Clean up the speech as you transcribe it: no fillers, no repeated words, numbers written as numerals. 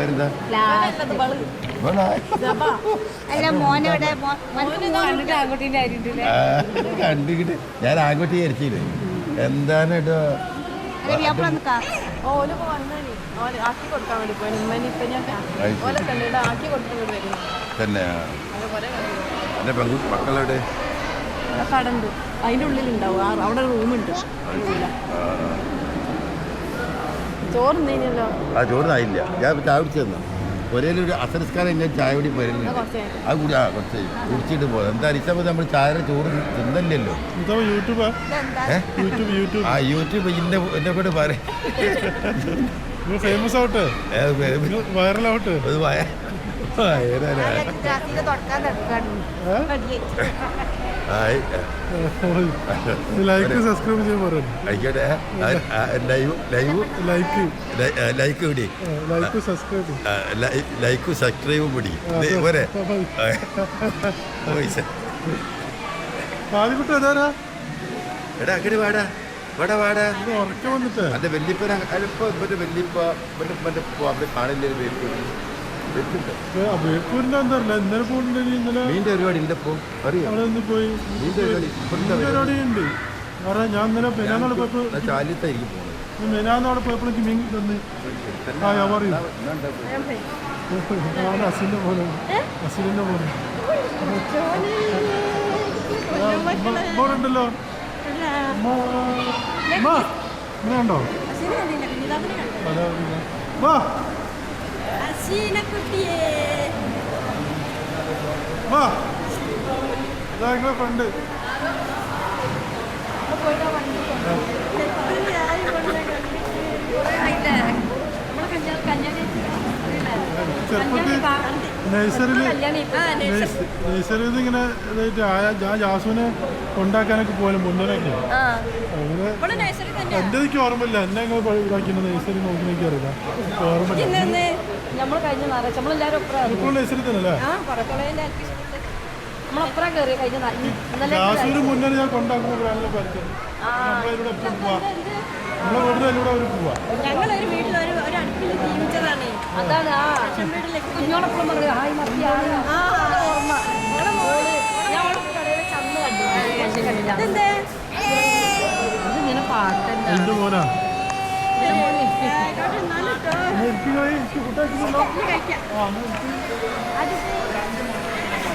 പേരെന്താ? കണ്ടിട്ട് ഞാൻ ആൺകുട്ടി വിചാരിച്ചില്ലേ. എന്താണ് കേട്ടോ തന്നെ എന്റെ മക്കളെവിടെ? കടണ്ട് അതിന്റെ ഉള്ളിലുണ്ടാവും. അവിടെ റൂമുണ്ട്. ചോറുന്നല്ലോ. ആ ചോറിനായില്ല. ഞാൻ ചായ കുടിച്ചു തന്നു. ഒരേലൊരു അസംസ്കാരം ഞാൻ ചായ കൂടി പോരുന്നു. അത് കൂടി കുറച്ച് കുടിച്ചിട്ട് പോകും. എന്താ അരിച്ചപ്പോൾ നമ്മൾ ചായ ചോറ് തിന്നല്ലോ. ആ യൂട്യൂബ് എന്നെ കൂടെ പറയും. ഫേമസ് ആവട്ടെ, വൈറലാവട്ടെ. ലൈക്ക് സബ്സ്ക്രൈബ് ചെയ്യാൻ പറയുന്നു. ആയിക്കോട്ടെ. ലൈക്ക് കൂടി, ലൈക്ക് സബ്സ്ക്രൈബ് കൂടി പോരെ. ആദ്യക്കുട്ടി അതാരാ? എടാ അങ്ങോട്ട് വാടാ, വാടാ വാടാ. ഉറക്കം വന്നിട്ട് അന്റെ വല്യപ്പന അതിപ്പോ മറ്റേ വല്യപ്പ മറ്റേ അവിടെ കാണില്ല. ബേപ്പൂരിന്റെ എന്തല്ല ഇന്നലെ പോയിട്ടുണ്ട്. ഇന്നലെ മീൻ്റെ പരിപാടി ഉണ്ട്. ഇപ്പോൾ അവിടെ നിന്ന് പോയി പരിപാടി ഉണ്ട്. കാരണം ഞാൻ ഇന്നലെ മെനാന്നോട് പോയപ്പോ ചാലിയത്തായിരിക്കും പോകുന്നത്. മെനാന്നോടെ പോയപ്പോൾ എനിക്ക് മീൻ തന്ന്. ആ ഞാൻ പറയും അസിന്റെ പോലെ, അസിലിന്റെ പോലെ ഉണ്ടല്ലോ. ഇങ്ങനെ ഉണ്ടോ? വാ വാ, ഇതാ ഫ്രണ്ട്. ചെറുപ്പത്തിൽ നഴ്സറിയിൽ ഇങ്ങനെ ഇതായിട്ട് ഞാൻ ജാസുവിനെ കൊണ്ടാക്കാനൊക്കെ പോലും മുന്നേനൊക്കെ അങ്ങനെ എൻ്റെ ഓർമ്മയില്ല. എന്നെ ഇങ്ങനെ ഇതാക്കിയിട്ട് നഴ്സറി നോക്കി എനിക്ക് അറിയില്ല. ഓർമ്മയില്ല. ഇപ്പോൾ നഴ്സറി തന്നെ ജാസുവിന് മുന്നേ ഞാൻ കൊണ്ടാക്കുമ്പോൾ നമ്മളിവിടെ പോവാ, നമ്മളെ വീട്ടിൽ അതിലൂടെ അവർ പോവാ. ഞങ്ങളൊരു വീട്ടിലൊരു അടുപ്പിൽ ജീവിച്ചതാണ്. അതാണ് കുഞ്ഞോടൊപ്പം ഇങ്ങനെ പാട്ടുണ്ട്. എന്റെ മോനാ കഴിക്കാം.